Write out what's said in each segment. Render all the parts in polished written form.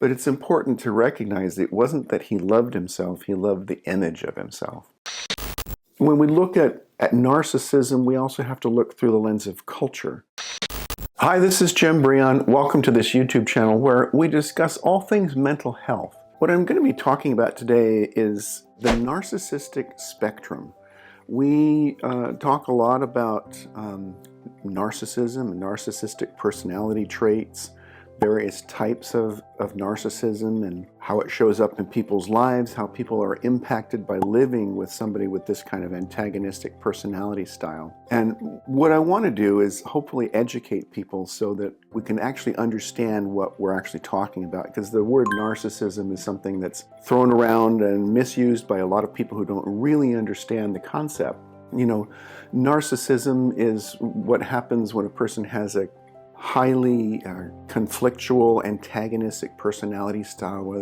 But it's important to recognize it wasn't that he loved himself, he loved the image of himself. When we look at narcissism, we also have to look through the lens of culture. Hi, this is Jim Breon. Welcome to this YouTube channel where we discuss all things mental health. What I'm going to be talking about today is the narcissistic spectrum. We talk a lot about narcissism and narcissistic personality traits, various types of narcissism and how it shows up in people's lives, how people are impacted by living with somebody with this kind of antagonistic personality style. And what I want to do is hopefully educate people so that we can actually understand what we're actually talking about, because the word narcissism is something that's thrown around and misused by a lot of people who don't really understand the concept. You know, narcissism is what happens when a person has a highly conflictual, antagonistic personality style, where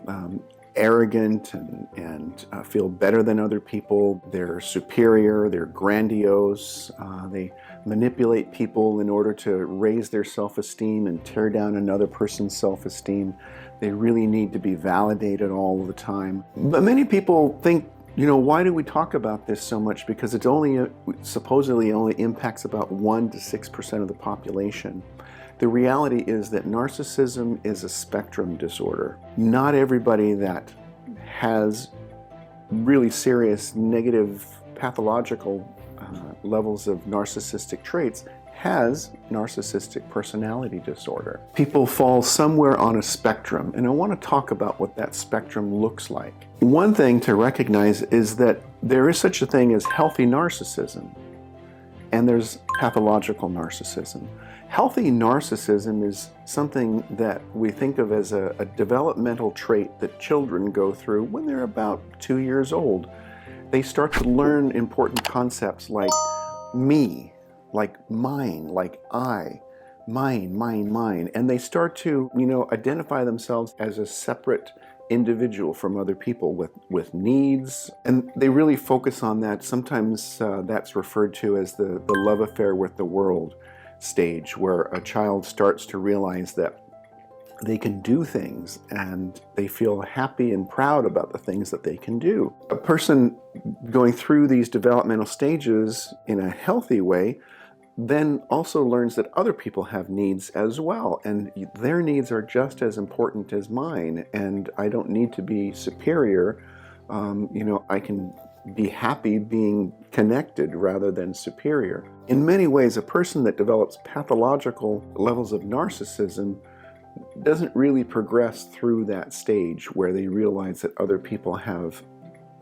they're arrogant and feel better than other people. They're superior, they're grandiose, they manipulate people in order to raise their self-esteem and tear down another person's self-esteem. They really need to be validated all the time. But many people think, you know, why do we talk about this so much? Because it's supposedly only impacts about 1 to 6% of the population. The reality is that narcissism is a spectrum disorder. Not everybody that has really serious negative pathological levels of narcissistic traits has narcissistic personality disorder. People fall somewhere on a spectrum, and I want to talk about what that spectrum looks like. One thing to recognize is that there is such a thing as healthy narcissism, and there's pathological narcissism. Healthy narcissism is something that we think of as a developmental trait that children go through when they're about 2 years old. They start to learn important concepts like me, like mine, like I, mine, and they start to, identify themselves as a separate individual from other people with needs, and they really focus on that. Sometimes that's referred to as the love affair with the world stage, where a child starts to realize that they can do things and they feel happy and proud about the things that they can do. A person going through these developmental stages in a healthy way then also learns that other people have needs as well, and their needs are just as important as mine, and I don't need to be superior. I can be happy being connected rather than superior. In many ways, a person that develops pathological levels of narcissism doesn't really progress through that stage where they realize that other people have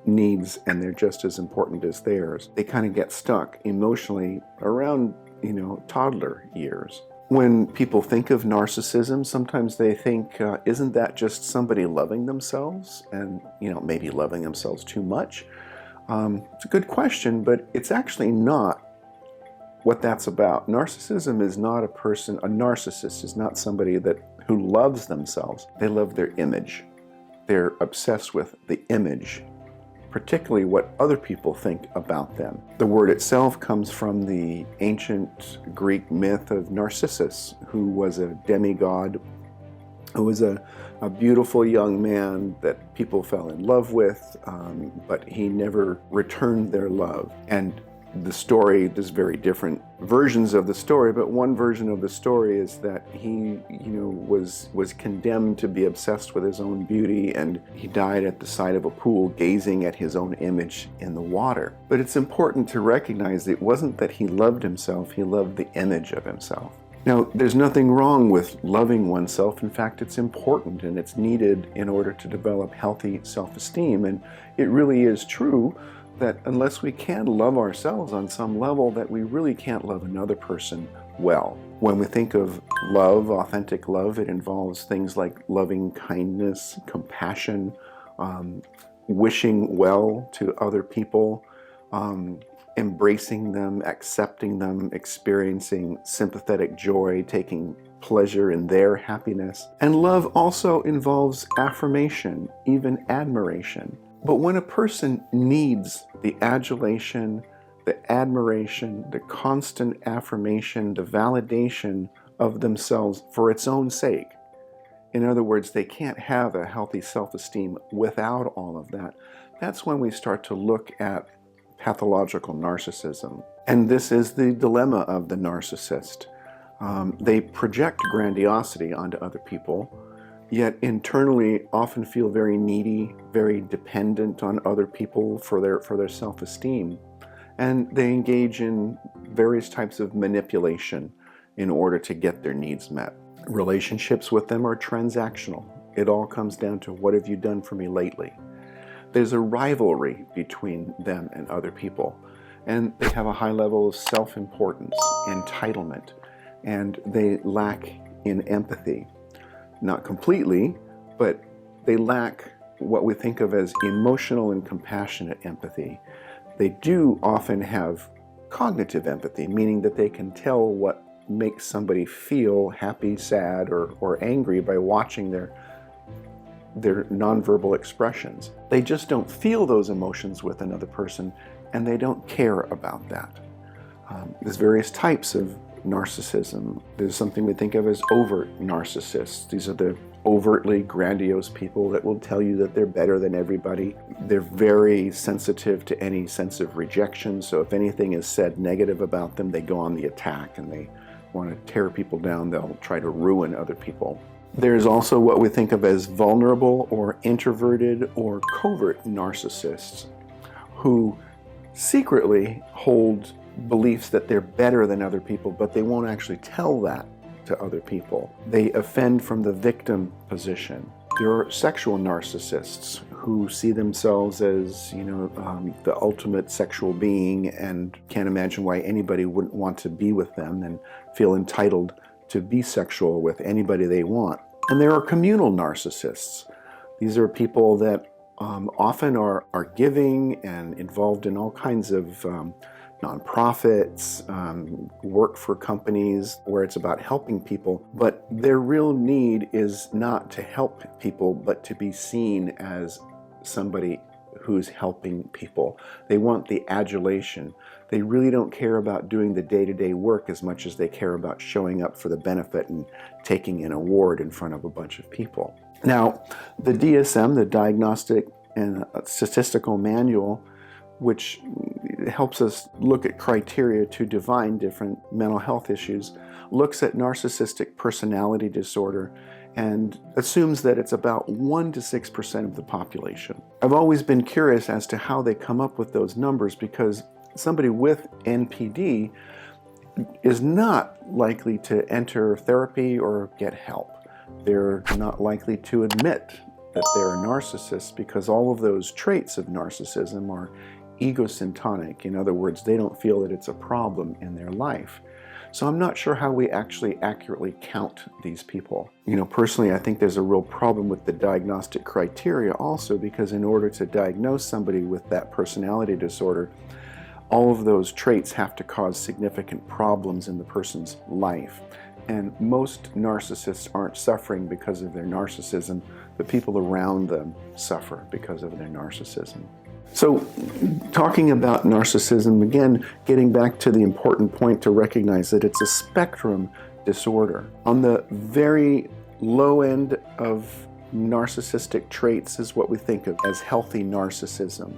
needs and they're just as important as theirs. They kind of get stuck emotionally around, toddler years. When people think of narcissism, sometimes they think, isn't that just somebody loving themselves and, maybe loving themselves too much? It's a good question, but it's actually not what that's about. Narcissism is not a narcissist is not somebody who loves themselves. They love their image. They're obsessed with the image, particularly what other people think about them. The word itself comes from the ancient Greek myth of Narcissus, who was a demigod, who was a beautiful young man that people fell in love with, but he never returned their love. And the story, there's very different versions of the story, but one version of the story is that he, was condemned to be obsessed with his own beauty, and he died at the side of a pool gazing at his own image in the water. But it's important to recognize that it wasn't that he loved himself, he loved the image of himself. Now, there's nothing wrong with loving oneself. In fact, it's important and it's needed in order to develop healthy self-esteem. And it really is true that unless we can love ourselves on some level, that we really can't love another person well. When we think of love, authentic love, it involves things like loving kindness, compassion, wishing well to other people, embracing them, accepting them, experiencing sympathetic joy, taking pleasure in their happiness. And love also involves affirmation, even admiration. But when a person needs the adulation, the admiration, the constant affirmation, the validation of themselves for its own sake, In other words, they can't have a healthy self-esteem without all of that. That's when we start to look at pathological narcissism. And this is the dilemma of the narcissist. They project grandiosity onto other people, yet internally often feel very needy, very dependent on other people for their self-esteem. And they engage in various types of manipulation in order to get their needs met. Relationships with them are transactional. It all comes down to, what have you done for me lately? There's a rivalry between them and other people, and they have a high level of self-importance, entitlement, and they lack in empathy. Not completely, but they lack what we think of as emotional and compassionate empathy. They do often have cognitive empathy, meaning that they can tell what makes somebody feel happy, sad, or angry by watching their nonverbal expressions. They just don't feel those emotions with another person, and they don't care about that. There's various types of narcissism. There's something we think of as overt narcissists. These are the overtly grandiose people that will tell you that they're better than everybody. They're very sensitive to any sense of rejection, so if anything is said negative about them, they go on the attack and they want to tear people down. They'll try to ruin other people. There's also what we think of as vulnerable or introverted or covert narcissists who secretly hold beliefs that they're better than other people, but they won't actually tell that to other people. They offend from the victim position. There are sexual narcissists who see themselves as, the ultimate sexual being and can't imagine why anybody wouldn't want to be with them and feel entitled to be sexual with anybody they want. And there are communal narcissists. These are people that often are giving and involved in all kinds of nonprofits, work for companies where it's about helping people, but their real need is not to help people, but to be seen as somebody who's helping people. They want the adulation. They really don't care about doing the day-to-day work as much as they care about showing up for the benefit and taking an award in front of a bunch of people. Now, the DSM, the Diagnostic and Statistical Manual, which helps us look at criteria to define different mental health issues, looks at narcissistic personality disorder and assumes that it's about 1 to 6% of the population. I've always been curious as to how they come up with those numbers, because somebody with NPD is not likely to enter therapy or get help. They're not likely to admit that they're a narcissist because all of those traits of narcissism are egocentric. In other words, they don't feel that it's a problem in their life. So I'm not sure how we actually accurately count these people. Personally, I think there's a real problem with the diagnostic criteria also, because in order to diagnose somebody with that personality disorder, all of those traits have to cause significant problems in the person's life. And most narcissists aren't suffering because of their narcissism. The people around them suffer because of their narcissism. So, talking about narcissism, again, getting back to the important point to recognize that it's a spectrum disorder. On the very low end of narcissistic traits is what we think of as healthy narcissism.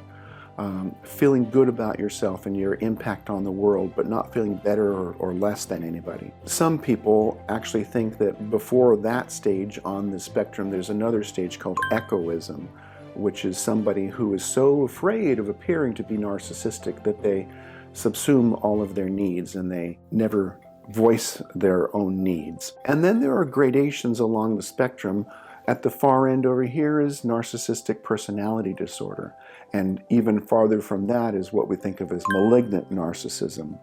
Feeling good about yourself and your impact on the world, but not feeling better or less than anybody. Some people actually think that before that stage on the spectrum, there's another stage called egoism, which is somebody who is so afraid of appearing to be narcissistic that they subsume all of their needs and they never voice their own needs. And then there are gradations along the spectrum. At the far end over here is narcissistic personality disorder. And even farther from that is what we think of as malignant narcissism,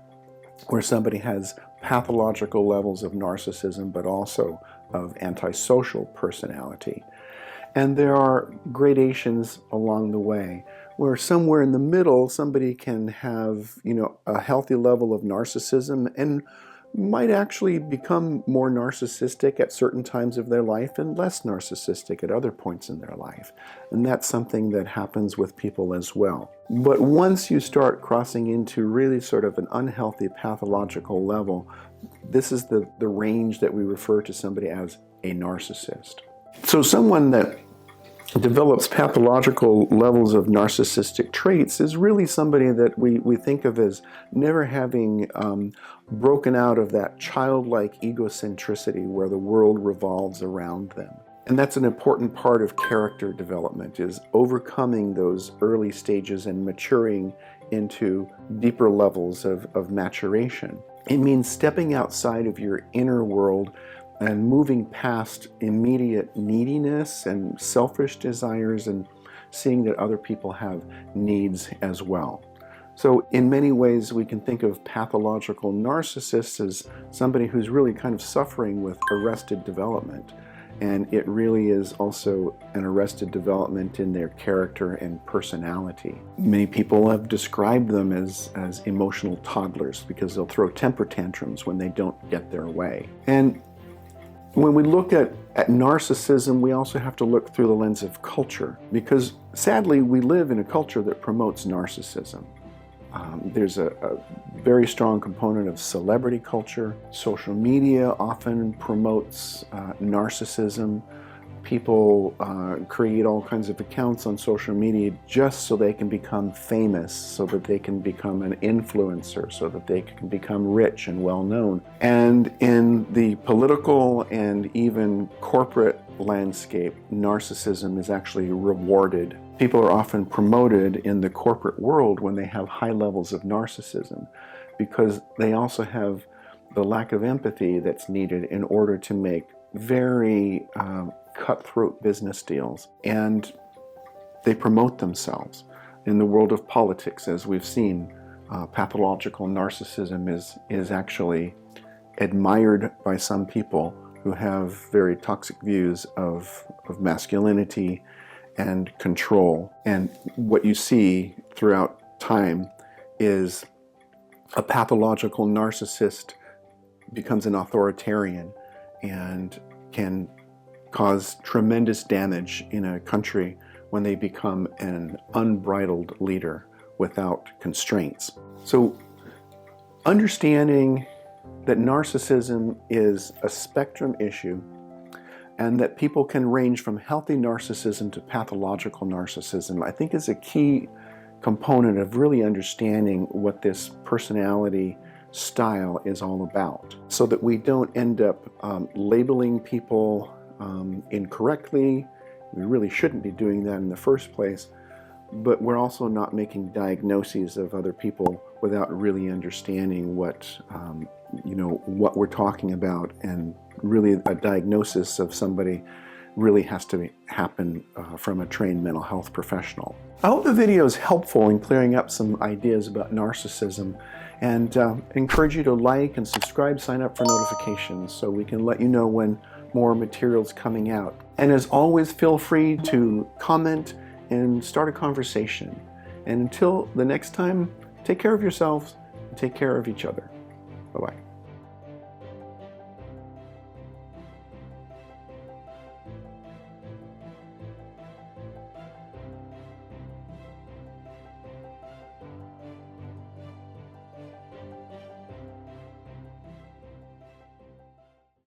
where somebody has pathological levels of narcissism, but also of antisocial personality. And there are gradations along the way, where somewhere in the middle, somebody can have, a healthy level of narcissism and might actually become more narcissistic at certain times of their life and less narcissistic at other points in their life. And that's something that happens with people as well. But once you start crossing into really sort of an unhealthy pathological level, this is the range that we refer to somebody as a narcissist. So someone that develops pathological levels of narcissistic traits is really somebody that we think of as never having broken out of that childlike egocentricity where the world revolves around them. And that's an important part of character development, is overcoming those early stages and maturing into deeper levels of maturation. It means stepping outside of your inner world and moving past immediate neediness and selfish desires and seeing that other people have needs as well. So in many ways, we can think of pathological narcissists as somebody who's really kind of suffering with arrested development. And it really is also an arrested development in their character and personality. Many people have described them as emotional toddlers because they'll throw temper tantrums when they don't get their way. And when we look at narcissism, we also have to look through the lens of culture, because sadly we live in a culture that promotes narcissism. There's a very strong component of celebrity culture. Social media often promotes narcissism. People create all kinds of accounts on social media just so they can become famous, so that they can become an influencer, so that they can become rich and well known. And in the political and even corporate landscape, narcissism is actually rewarded. People are often promoted in the corporate world when they have high levels of narcissism, because they also have the lack of empathy that's needed in order to make very cutthroat business deals. And they promote themselves. In the world of politics, as we've seen, pathological narcissism is actually admired by some people who have very toxic views of masculinity and control. And what you see throughout time is a pathological narcissist becomes an authoritarian and can cause tremendous damage in a country when they become an unbridled leader without constraints. So understanding that narcissism is a spectrum issue, and that people can range from healthy narcissism to pathological narcissism, I think is a key component of really understanding what this personality style is all about, so that we don't end up labeling people incorrectly. We really shouldn't be doing that in the first place, but we're also not making diagnoses of other people without really understanding what we're talking about. And really a diagnosis of somebody really has to happen from a trained mental health professional. I hope the video is helpful in clearing up some ideas about narcissism, and encourage you to like and subscribe, sign up for notifications so we can let you know when more material's coming out. And as always, feel free to comment and start a conversation. And until the next time, take care of yourselves and take care of each other. Bye-bye.